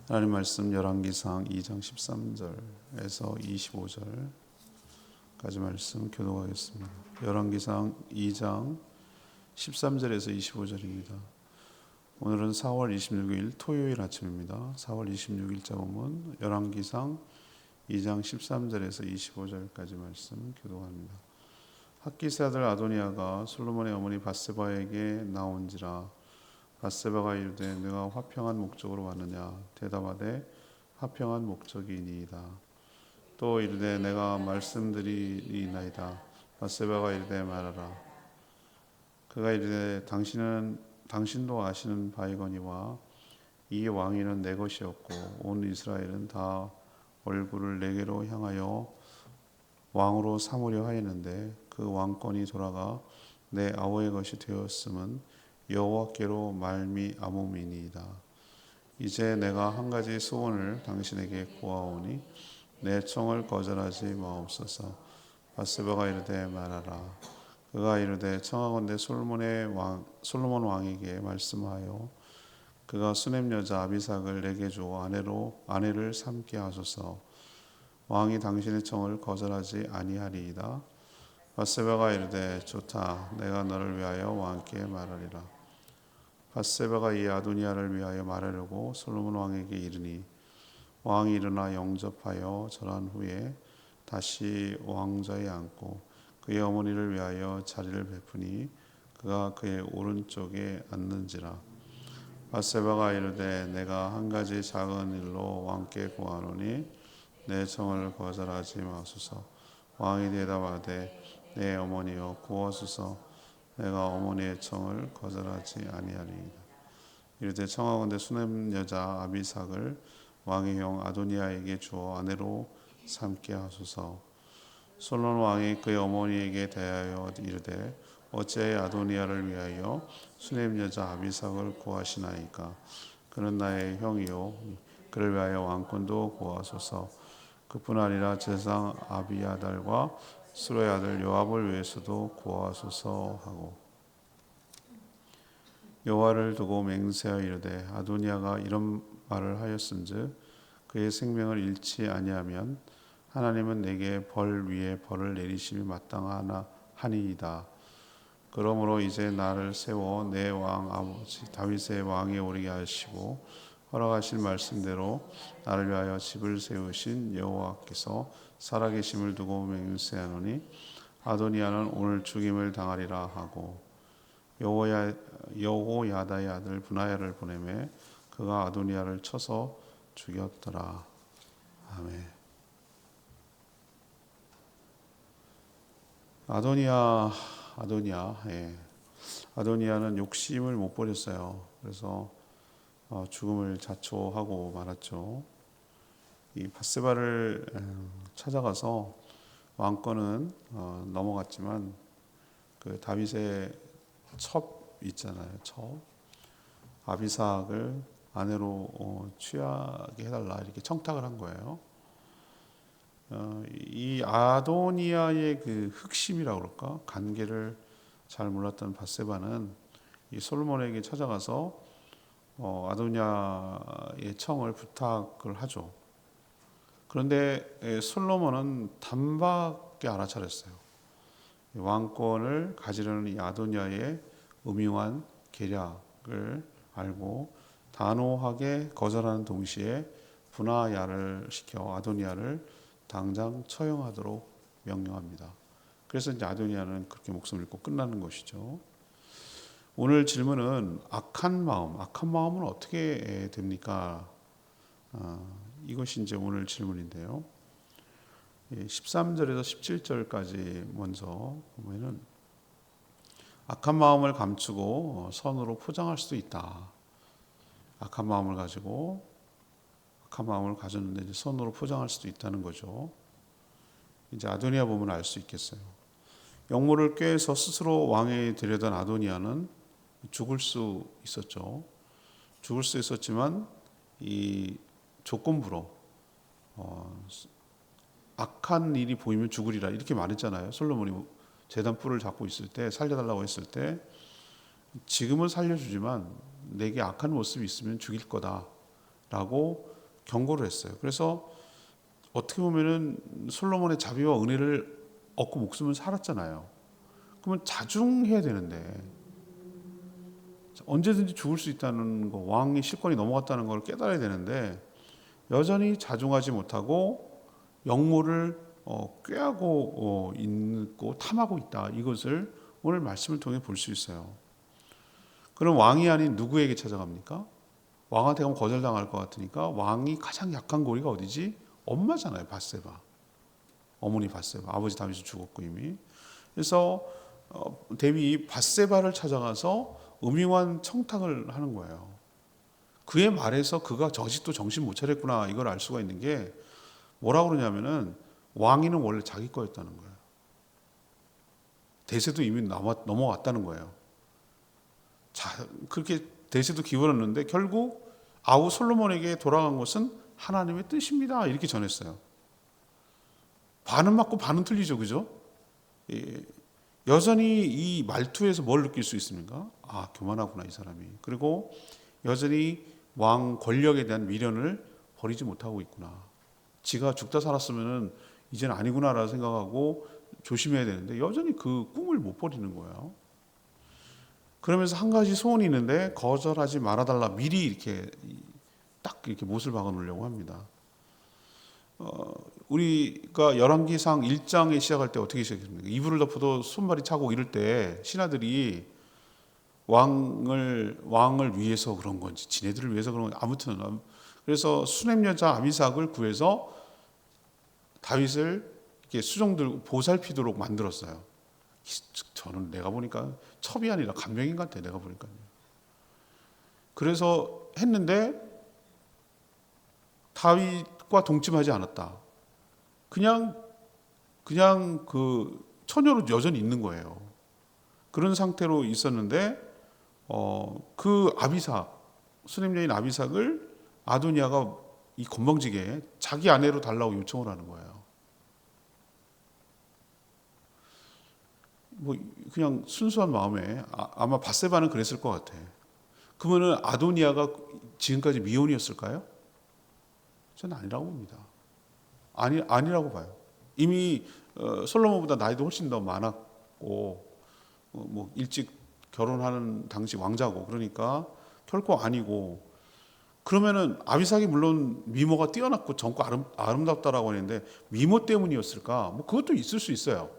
하나님 말씀 열왕기상 2장 13절에서 25절까지 말씀 교독하겠습니다. 열왕기상 2장 13절에서 25절입니다. 오늘은 4월 26일 토요일 아침입니다. 4월 26일자 본문 열왕기상 2장 13절에서 25절까지 말씀 교독합니다. 핫기스 아들 아도니아가 솔로몬의 어머니 밧세바에게 나온지라. 밧세바가 이르되 내가 화평한 목적으로 왔느냐. 대답하되 화평한 목적이니이다. 또 이르되 내가 말씀드리리나이다. 밧세바가 이르되 말하라. 그가 이르되 당신도 아시는 바이거니와 이 왕위는 내 것이었고 온 이스라엘은 다 얼굴을 내게로 향하여 왕으로 삼으려 하였는데 그 왕권이 돌아가 내 아우의 것이 되었음은 여호와께로 말미암음이니이다. 이제 내가 한 가지 소원을 당신에게 구하오니 내 청을 거절하지 마옵소서. 밧세바가 이르되 말하라. 그가 이르되 청하건대 솔로몬 왕에게 말씀하여 그가 수넴 여자 아비삭을 내게 주어 아내를 삼게 하소서. 왕이 당신의 청을 거절하지 아니하리이다. 밧세바가 이르되 좋다. 내가 너를 위하여 왕께 말하리라. 밧세바가 이 아도니아를 위하여 말하려고 솔로몬 왕에게 이르니 왕이 일어나 영접하여 절한 후에 다시 왕좌에 앉고 그의 어머니를 위하여 자리를 베푸니 그가 그의 오른쪽에 앉는지라. 밧세바가 이르되 내가 한 가지 작은 일로 왕께 구하노니 내 청을 거절하지 마소서. 왕이 대답하되 내 어머니여 구하소서. 내가 어머니의 청을 거절하지 아니하리이다. 이르되 청하건대 수넴 여자 아비삭을 왕의 형 아도니아에게 주어 아내로 삼게 하소서. 솔로몬 왕이 그의 어머니에게 대하여 이르되 어찌하여 아도니아를 위하여 수넴 여자 아비삭을 구하시나이까. 그는 나의 형이요 그를 위하여 왕권도 구하소서. 그뿐 아니라 제사장 아비아달과 스로의 아들 요압을 위해서도 구하소서 하고 여호와를 두고 맹세하여 이르되 아도니아가 이런 말을 하였은즉 그의 생명을 잃지 아니하면 하나님은 내게 벌 위에 벌을 내리심이 마땅하니이다. 그러므로 이제 나를 세워 내 왕 아버지 다윗의 왕에 오르게 하시고 허락하신 말씀대로 나를 위하여 집을 세우신 여호와께서 살아계심을 두고 맹세하노니 아도니아는 오늘 죽임을 당하리라 하고 여호야다의 아들 분하야를 보내매 그가 아도니아를 쳐서 죽였더라. 아멘. 아도니아는 욕심을 못 버렸어요. 그래서 죽음을 자초하고 말았죠. 이 밧세바를 찾아가서 왕권은 넘어갔지만 그 다윗의 첩 있잖아요. 첩 아비삭을 아내로 취하게 해달라 이렇게 청탁을 한 거예요. 이 아도니아의 그 흑심이라고 그럴까 관계를 잘 몰랐던 밧세바는 이 솔로몬에게 찾아가서 아도니아의 청을 부탁을 하죠. 그런데 솔로몬은 단박에 알아차렸어요. 왕권을 가지려는 이 아도니아의 음흉한 계략을 알고 단호하게 거절하는 동시에 분하야를 시켜 아도니아를 당장 처형하도록 명령합니다. 그래서 이제 아도니아는 그렇게 목숨을 잃고 끝나는 것이죠. 오늘 질문은 악한 마음은 어떻게 됩니까? 이것이 이제 오늘 질문인데요. 13절에서 17절까지 먼저 보면은 악한 마음을 감추고 선으로 포장할 수도 있다. 악한 마음을 가졌는데 이제 선으로 포장할 수도 있다는 거죠. 이제 아도니아 보면 알 수 있겠어요. 역모를 꾀해서 스스로 왕에 되려던 아도니아는 죽을 수 있었죠. 죽을 수 있었지만 이 조건부로 악한 일이 보이면 죽으리라 이렇게 말했잖아요. 솔로몬이 제단 뿔을 잡고 있을 때 살려달라고 했을 때 지금은 살려주지만 내게 악한 모습이 있으면 죽일 거다라고 경고를 했어요. 그래서 어떻게 보면은 솔로몬의 자비와 은혜를 얻고 목숨을 살았잖아요. 그러면 자중해야 되는데 언제든지 죽을 수 있다는 거, 왕의 실권이 넘어갔다는 걸 깨달아야 되는데 여전히 자중하지 못하고 역모를 꾀하고 있고 탐하고 있다. 이것을 오늘 말씀을 통해 볼 수 있어요. 그럼 왕이 아닌 누구에게 찾아갑니까? 왕한테 가면 거절당할 것 같으니까 왕이 가장 약한 고리가 어디지? 엄마잖아요. 밧세바. 어머니 밧세바. 아버지 다윗이 죽었고 이미. 그래서 데윗이 밧세바를 찾아가서 음흉한 청탁을 하는 거예요. 그의 말에서 그가 아직도 정신 못 차렸구나 이걸 알 수가 있는 게 뭐라고 그러냐면은 왕위는 원래 자기 거였다는 거예요. 대세도 이미 넘어왔다는 거예요. 자, 그렇게 대세도 기울었는데 결국 아우 솔로몬에게 돌아간 것은 하나님의 뜻입니다. 이렇게 전했어요. 반은 맞고 반은 틀리죠, 그죠? 예, 여전히 이 말투에서 뭘 느낄 수 있습니까? 아, 교만하구나 이 사람이. 그리고 여전히 왕 권력에 대한 미련을 버리지 못하고 있구나. 지가 죽다 살았으면은 이제는 아니구나라고 생각하고 조심해야 되는데 여전히 그 꿈을 못 버리는 거예요. 그러면서 한 가지 소원이 있는데 거절하지 말아달라 미리 이렇게 딱 이렇게 못을 박아 놓으려고 합니다. 우리가 열왕기상 1장에 시작할 때 어떻게 시작했습니까? 이불을 덮어도 손발이 차고 이럴 때 신하들이 왕을 위해서 그런 건지 지네들을 위해서 그런 건지 아무튼 그래서 수냄 여자 아미삭을 구해서 다윗을 이렇게 수종들 보살피도록 만들었어요. 저는 내가 보니까 첩이 아니라 간병인 같아 내가 보니까요. 그래서 했는데 다윗과 동침하지 않았다. 그냥 그 처녀로 여전히 있는 거예요. 그런 상태로 있었는데 그 아비삭 수냄 여인 아비삭을 아도니아가 이 건방지게 자기 아내로 달라고 요청을 하는 거예요. 뭐 그냥 순수한 마음에 아마 밧세바는 그랬을 것 같아. 그러면은 아도니아가 지금까지 미혼이었을까요? 저는 아니라고 봅니다. 아니라고 봐요. 이미 솔로몬보다 나이도 훨씬 더 많았고 뭐 일찍 결혼하는 당시 왕자고 그러니까 결코 아니고 그러면은 아비삭이 물론 미모가 뛰어났고 젊고 아름답다라고 하는데 미모 때문이었을까? 뭐 그것도 있을 수 있어요.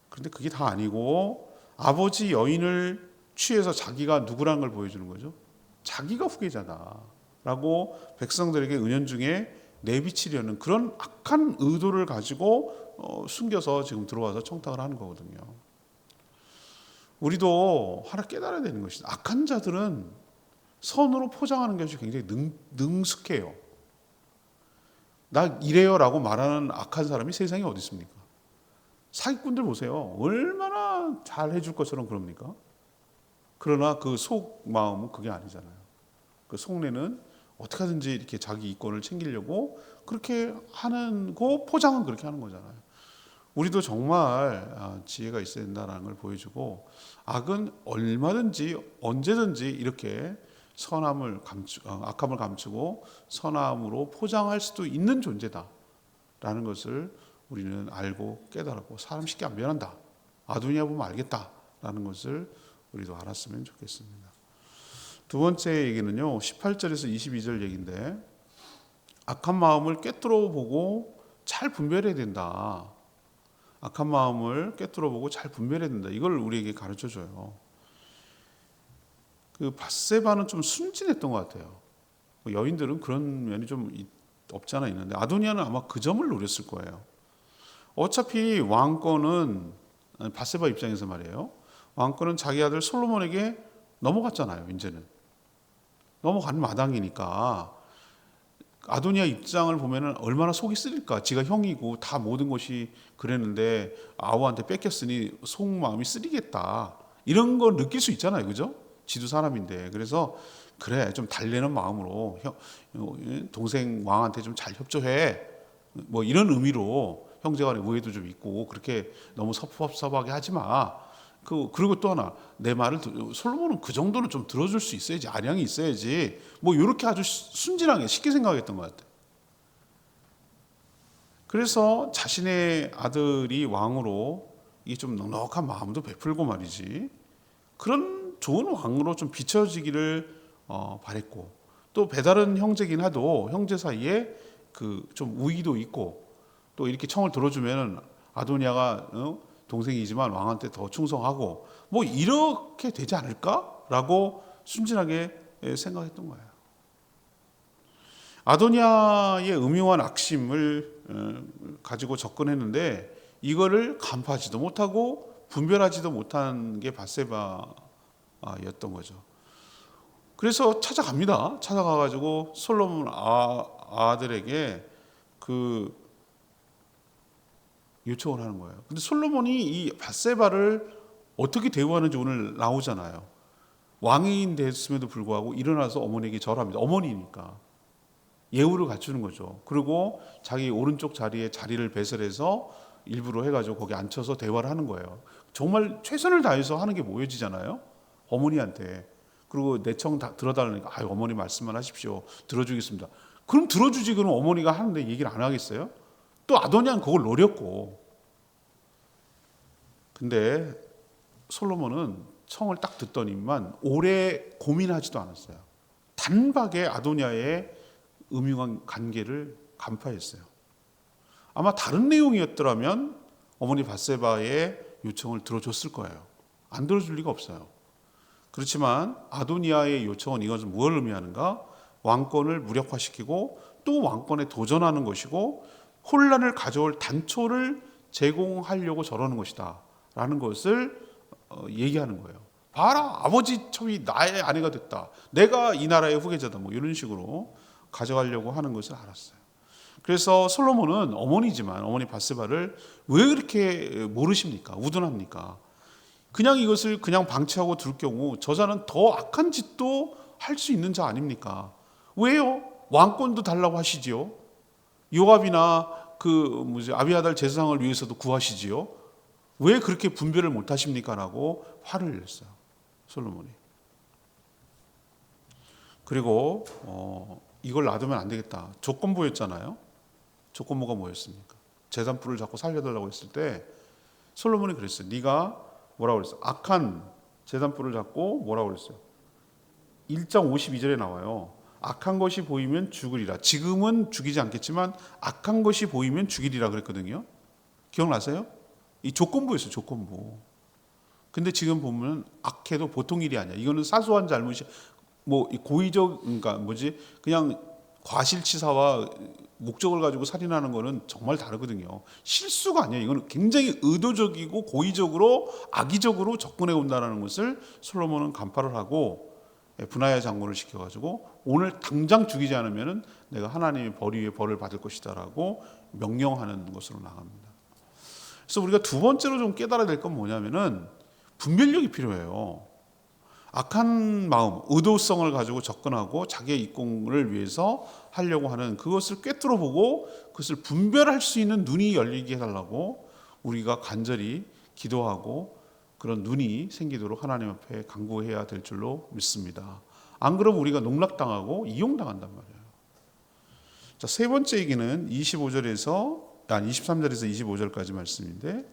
그런데 그게 다 아니고 아버지 여인을 취해서 자기가 누구라는 걸 보여주는 거죠. 자기가 후계자다라고 백성들에게 은연중에 내비치려는 그런 악한 의도를 가지고 숨겨서 지금 들어와서 청탁을 하는 거거든요. 우리도 하나 깨달아야 되는 것이다. 악한 자들은 선으로 포장하는 것이 굉장히 능숙해요. 나 이래요라고 말하는 악한 사람이 세상에 어디 있습니까? 사기꾼들 보세요. 얼마나 잘 해줄 것처럼 그럽니까? 그러나 그 속 마음은 그게 아니잖아요. 그 속내는 어떻게 하든지 이렇게 자기 이권을 챙기려고 그렇게 하는 거 포장은 그렇게 하는 거잖아요. 우리도 정말 지혜가 있어야 된다는 걸 보여주고 악은 얼마든지 언제든지 이렇게 악함을 감추고 선함으로 포장할 수도 있는 존재다라는 것을 우리는 알고 깨달았고 사람 쉽게 안 변한다. 아도니아 보면 알겠다라는 것을 우리도 알았으면 좋겠습니다. 두 번째 얘기는요. 18절에서 22절 얘기인데 악한 마음을 꿰뚫어 보고 잘 분별해야 된다. 악한 마음을 꿰뚫어 보고 잘 분별해야 된다. 이걸 우리에게 가르쳐 줘요. 그 밧세바는 좀 순진했던 것 같아요. 여인들은 그런 면이 좀 없지 않아 있는데 아도니아는 아마 그 점을 노렸을 거예요. 어차피 왕권은 밧세바 입장에서 말이에요. 왕권은 자기 아들 솔로몬에게 넘어갔잖아요. 이제는 넘어간 마당이니까 아도니아 입장을 보면은 얼마나 속이 쓰릴까. 지가 형이고 다 모든 것이 그랬는데 아우한테 뺏겼으니 속마음이 쓰리겠다. 이런 거 느낄 수 있잖아요, 그죠? 지도 사람인데 그래서 그래 좀 달래는 마음으로 동생 왕한테 좀 잘 협조해. 뭐 이런 의미로 형제간의 우애도 좀 있고 그렇게 너무 섭섭하게 하지 마. 그리고 또 하나, 내 말을 솔로몬은 그 정도는 좀 들어줄 수 있어야지, 아량이 있어야지, 뭐 이렇게 아주 순진하게 쉽게 생각했던 것 같아요. 그래서 자신의 아들이 왕으로 이게 좀 넉넉한 마음도 베풀고 말이지, 그런 좋은 왕으로 좀 비춰지기를 바랬고, 또 배다른 형제긴 해도 형제 사이에 그 좀 우위도 있고, 또 이렇게 청을 들어주면 아도니아가 동생이지만 왕한테 더 충성하고 뭐 이렇게 되지 않을까라고 순진하게 생각했던 거예요. 아도니아의 음흉한 악심을 가지고 접근했는데 이거를 간파하지도 못하고 분별하지도 못한 게 밧세바였던 거죠. 그래서 찾아갑니다. 찾아가가지고 솔로몬 아들에게 그 요청을 하는 거예요. 근데 솔로몬이 이 밧세바를 어떻게 대우하는지 오늘 나오잖아요. 왕인 됐음에도 불구하고 일어나서 어머니에게 절합니다. 어머니니까 예우를 갖추는 거죠. 그리고 자기 오른쪽 자리에 자리를 배설해서 일부러 해가지고 거기 앉혀서 대화를 하는 거예요. 정말 최선을 다해서 하는 게 보여지잖아요. 어머니한테. 그리고 내 청 들어달라니까 아유 어머니 말씀만 하십시오. 들어주겠습니다. 그럼 들어주지. 그럼 어머니가 하는데 얘기를 안 하겠어요? 또 아도니아는 그걸 노렸고. 근데 솔로몬은 청을 딱 듣더니만 오래 고민하지도 않았어요. 단박에 아도니아의 음흉한 관계를 간파했어요. 아마 다른 내용이었더라면 어머니 밧세바의 요청을 들어줬을 거예요. 안 들어줄 리가 없어요. 그렇지만 아도니아의 요청은 이것은 무엇을 의미하는가? 왕권을 무력화시키고 또 왕권에 도전하는 것이고 혼란을 가져올 단초를 제공하려고 저러는 것이다 라는 것을 얘기하는 거예요. 봐라, 아버지 첩이 나의 아내가 됐다, 내가 이 나라의 후계자다, 뭐 이런 식으로 가져가려고 하는 것을 알았어요. 그래서 솔로몬은 어머니지만 어머니 밧세바를 왜 그렇게 모르십니까? 우둔합니까? 그냥 이것을 그냥 방치하고 둘 경우 저자는 더 악한 짓도 할 수 있는 자 아닙니까? 왜요? 왕권도 달라고 하시지요. 요압이나 아비아달 제사장을 위해서도 구하시지요. 왜 그렇게 분별을 못 하십니까? 라고 화를 냈어요. 솔로몬이. 그리고 이걸 놔두면 안 되겠다. 조건부였잖아요. 조건부가 뭐였습니까? 제단불을 자꾸 살려달라고 했을 때 솔로몬이 그랬어요. 네가 뭐라고 그랬어요? 악한 제단불을 잡고 뭐라고 그랬어요? 1장 52절에 나와요. 악한 것이 보이면 죽으리라. 지금은 죽이지 않겠지만 악한 것이 보이면 죽이리라 그랬거든요. 기억나세요? 이 조건부였어요. 조건부. 근데 지금 보면 악해도 보통 일이 아니야. 이거는 사소한 잘못이 뭐 고의적 그러니까 그냥 과실치사와 목적을 가지고 살인하는 거는 정말 다르거든요. 실수가 아니에요. 이거는 굉장히 의도적이고 고의적으로 악의적으로 접근해 온다는 것을 솔로몬은 간파를 하고 분하야 장군을 시켜가지고 오늘 당장 죽이지 않으면 내가 하나님의 벌 위에 벌을 받을 것이다라고 명령하는 것으로 나갑니다. 그래서 우리가 두 번째로 좀 깨달아야 될 건 뭐냐면은 분별력이 필요해요. 악한 마음, 의도성을 가지고 접근하고 자기의 이익을 위해서 하려고 하는 그것을 꿰뚫어 보고 그것을 분별할 수 있는 눈이 열리게 해달라고 우리가 간절히 기도하고 그런 눈이 생기도록 하나님 앞에 간구해야 될 줄로 믿습니다. 안 그러면 우리가 농락당하고 이용당한단 말이에요. 자, 세 번째 얘기는 23절에서 25절까지 말씀인데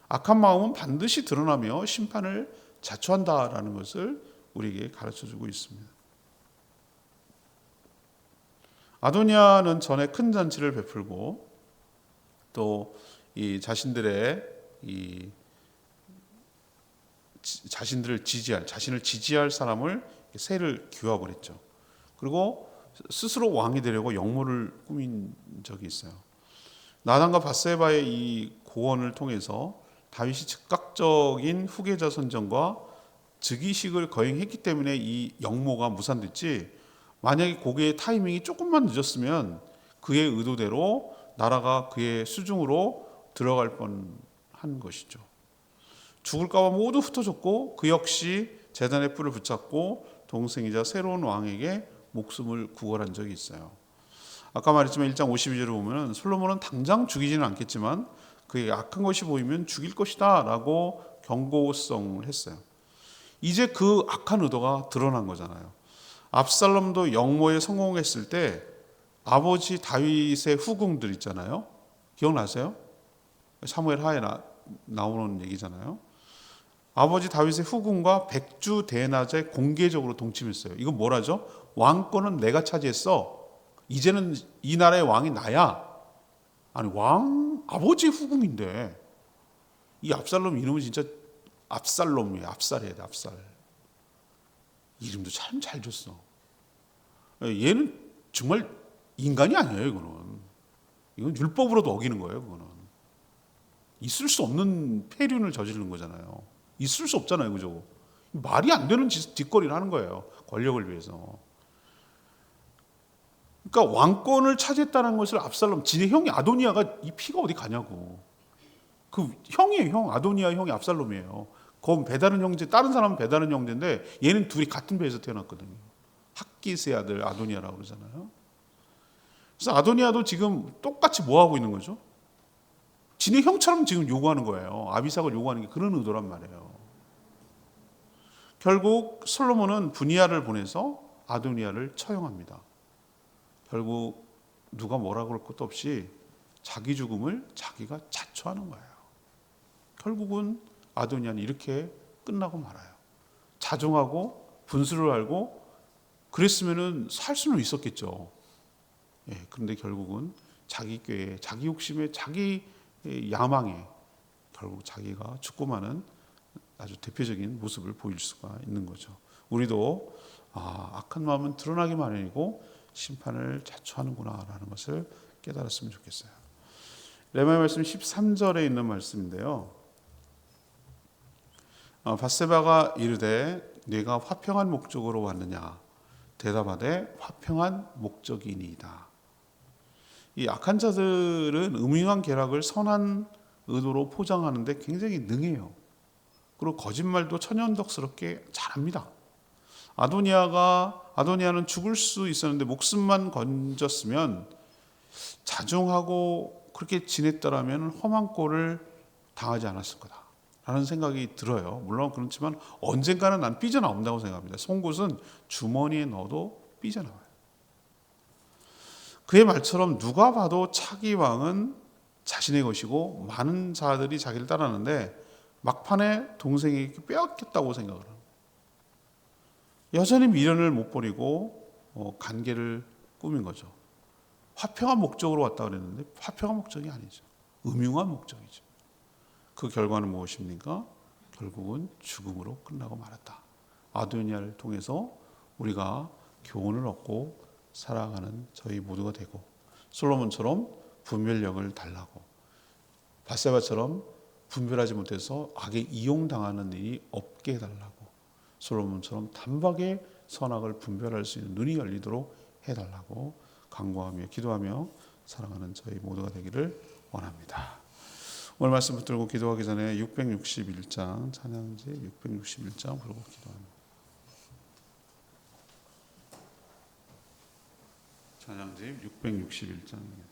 악한 마음은 반드시 드러나며 심판을 자초한다라는 것을 우리에게 가르쳐주고 있습니다. 아도니아는 전에 큰 잔치를 베풀고 또 이 자신들을 자신을 지지할 사람을 세를 규합을 했죠. 그리고 스스로 왕이 되려고 역모를 꾸민 적이 있어요. 나단과 밧세바의 이 고언을 통해서 다윗이 즉각적인 후계자 선정과 즉위식을 거행했기 때문에 이 역모가 무산됐지, 만약에 그의 타이밍이 조금만 늦었으면 그의 의도대로 나라가 그의 수중으로 들어갈 뻔한 것이죠. 죽을까봐 모두 흩어졌고 그 역시 제단의 뿔을 붙잡고 동생이자 새로운 왕에게 목숨을 구걸한 적이 있어요. 아까 말했지만 1장 52절을 보면 솔로몬은 당장 죽이지는 않겠지만 그에게 악한 것이 보이면 죽일 것이다 라고 경고성을 했어요. 이제 그 악한 의도가 드러난 거잖아요. 압살롬도 영모에 성공했을 때 아버지 다윗의 후궁들 있잖아요. 기억나세요? 사무엘 하에 나오는 얘기잖아요. 아버지 다윗의 후궁과 백주 대낮에 공개적으로 동침했어요. 이건 뭐라죠? 왕권은 내가 차지했어. 이제는 이 나라의 왕이 나야. 아니, 왕 아버지 후궁인데 이 압살롬 이름은 진짜 압살롬이에요. 압살해야 돼. 압살. 이름도 참 잘 줬어. 얘는 정말 인간이 아니에요. 이건 율법으로도 어기는 거예요. 그거는 있을 수 없는 폐륜을 저지르는 거잖아요. 있을 수 없잖아요. 그죠? 말이 안 되는 뒷거리를 하는 거예요. 권력을 위해서. 그러니까 왕권을 차지했다는 것을 압살롬, 지네 형이 아도니아가 이 피가 어디 가냐고. 그 형이에요. 형. 아도니아 형이 압살롬이에요. 그건 배다른 형제, 다른 사람은 배다른 형제인데 얘는 둘이 같은 배에서 태어났거든요. 학기스의 아들 아도니아라고 그러잖아요. 그래서 아도니아도 지금 똑같이 뭐 하고 있는 거죠? 지네 형처럼 지금 요구하는 거예요. 아비삭을 요구하는 게 그런 의도란 말이에요. 결국 솔로몬은 분이야를 보내서 아도니아를 처형합니다. 결국 누가 뭐라 그럴 것도 없이 자기 죽음을 자기가 자초하는 거예요. 결국은 아도니아는 이렇게 끝나고 말아요. 자중하고 분수를 알고 그랬으면 살 수는 있었겠죠. 그런데 결국은 자기 꾀에, 자기 욕심에, 자기 야망에 결국 자기가 죽고 마는 아주 대표적인 모습을 보일 수가 있는 거죠. 우리도 악한 마음은 드러나기 마련이고 심판을 자초하는구나라는 것을 깨달았으면 좋겠어요. 레위기 말씀 13절에 있는 말씀인데요. 밧세바가 이르되 네가 화평한 목적으로 왔느냐 대답하되 화평한 목적이니이다. 이 악한 자들은 음흉한 계략을 선한 의도로 포장하는데 굉장히 능해요. 그리고 거짓말도 천연덕스럽게 잘합니다. 아도니아는 죽을 수 있었는데 목숨만 건졌으면 자중하고 그렇게 지냈더라면 험한 꼴을 당하지 않았을 거다라는 생각이 들어요. 물론 그렇지만 언젠가는 난 삐져나온다고 생각합니다. 송곳은 주머니에 넣어도 삐져나와요. 그의 말처럼 누가 봐도 차기 왕은 자신의 것이고 많은 자들이 자기를 따르는데 막판에 동생이 빼앗겼다고 생각을 합니다. 여전히 미련을 못 버리고 관계를 꾸민 거죠. 화평한 목적으로 왔다 그랬는데 화평한 목적이 아니죠. 음흉한 목적이죠. 그 결과는 무엇입니까? 결국은 죽음으로 끝나고 말았다. 아도니아를 통해서 우리가 교훈을 얻고 살아가는 저희 모두가 되고 솔로몬처럼 분별력을 달라고 밧세바처럼 분별하지 못해서 악에 이용당하는 일이 없게 해달라고 솔로몬처럼 단박에 선악을 분별할 수 있는 눈이 열리도록 해달라고 간구하며 기도하며 살아가는 저희 모두가 되기를 원합니다. 오늘 말씀 붙들고 기도하기 전에 661장 찬양지 661장 부르고 기도합니다. 찬양지 661장입니다.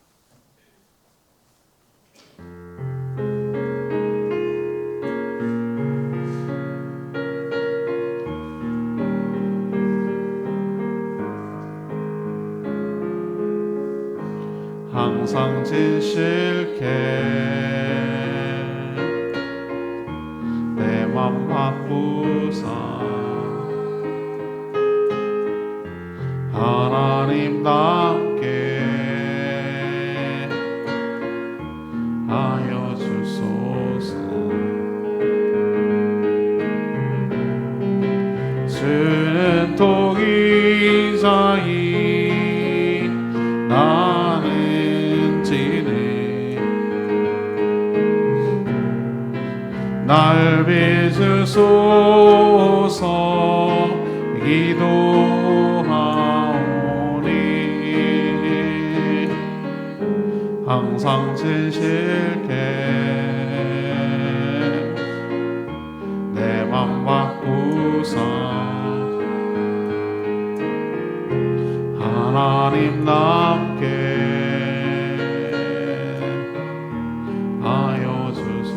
항상 진실케 내 맘 바꾸사 하나님답게 하여 주소서. 주는 독이자이 나는 지네 날 빚으소서 기도하오니 항상 진실케 내 맘 바꾸사 하나님 남게 하여 주소서.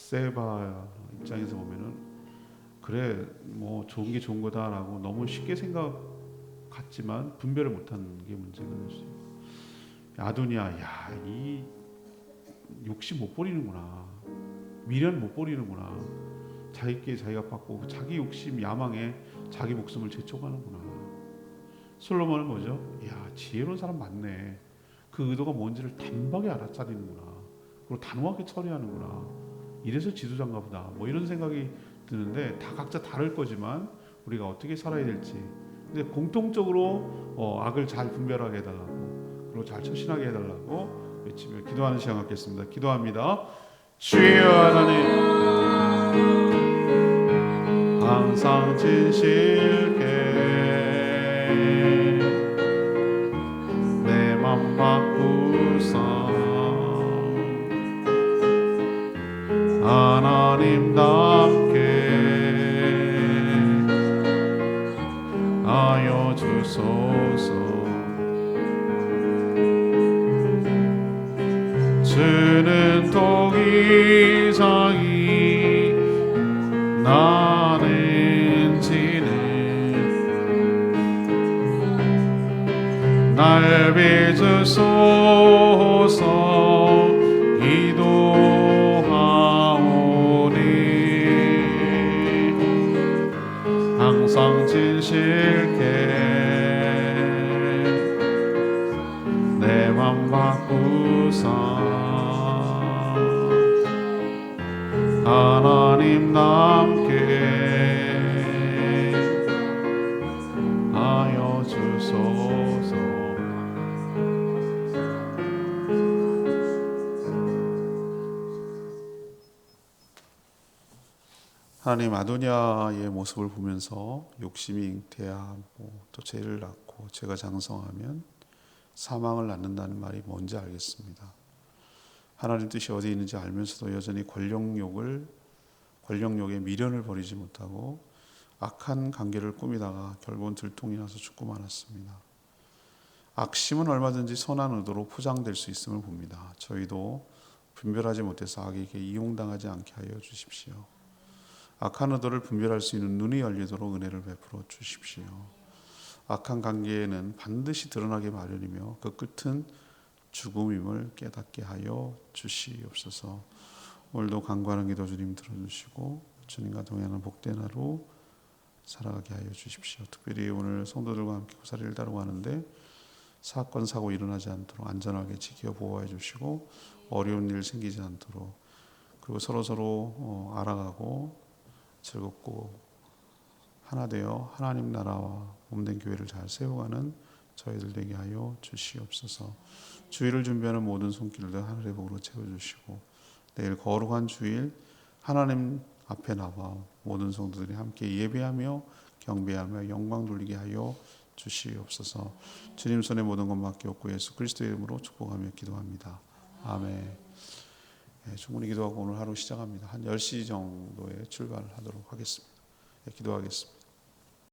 밧세바 입장에서 보면은 그래 뭐 좋은 게 좋은 거다라고 너무 쉽게 생각 같지만 분별을 못하는 게 문제가 될 수 있어요. 아도니아, 이 욕심 못 버리는구나, 미련 못 버리는구나, 자기께 자기가 받고 자기 욕심 야망에 자기 목숨을 제쳐가는구나. 솔로몬은 뭐죠? 지혜로운 사람 많네. 그 의도가 뭔지를 단박에 알아차리는구나. 그리고 단호하게 처리하는구나. 이래서 지도자인가 보다. 뭐 이런 생각이 드는데 다 각자 다를 거지만 우리가 어떻게 살아야 될지. 근데 공통적으로 악을 잘 분별하게 해달라고, 그리고 잘 처신하게 해달라고 외치며 기도하는 시간 갖겠습니다. 기도합니다. 주여 하나님, 항상 진실게 내 맘 바꾸사 하나님답게 하여 주소서. 주는 통이상이 나는 지는 날 빚으소서. 기도하오니 항상 진실게 내 맘 바꾸사 하나님 남게 하여 주소서. 하나님, 아도니아의 모습을 보면서 욕심이 잉태하고 또 죄를 낳고 죄가 장성하면 사망을 낳는다는 말이 뭔지 알겠습니다. 하나님 뜻이 어디에 있는지 알면서도 여전히 권력욕에 미련을 버리지 못하고 악한 관계를 꾸미다가 결국은 들통이 나서 죽고 말았습니다. 악심은 얼마든지 선한 의도로 포장될 수 있음을 봅니다. 저희도 분별하지 못해서 악에게 이용당하지 않게 하여 주십시오. 악한 의도를 분별할 수 있는 눈이 열리도록 은혜를 베풀어 주십시오. 악한 관계에는 반드시 드러나기 마련이며 그 끝은 죽음임을 깨닫게 하여 주시옵소서. 오늘도 간구하는 기도 주님 들어주시고 주님과 동행하는 복된 하루 살아가게 하여 주십시오. 특별히 오늘 성도들과 함께 고사리를 따르고 하는데 사건 사고 일어나지 않도록 안전하게 지켜 보호해 주시고 어려운 일 생기지 않도록, 그리고 서로 알아가고 즐겁고 하나 되어 하나님 나라와 몸된 교회를 잘 세워가는 저희들 되게 하여 주시옵소서. 주일을 준비하는 모든 손길들 하늘의 복으로 채워주시고 내일 거룩한 주일 하나님 앞에 나와 모든 성도들이 함께 예배하며 경배하며 영광 돌리게 하여 주시옵소서. 주님 손에 모든 것 맡겼고 예수 그리스도의 이름으로 축복하며 기도합니다. 아멘. 충분히 기도하고 오늘 하루 시작합니다. 한 10시 정도에 출발하도록 하겠습니다. 기도하겠습니다.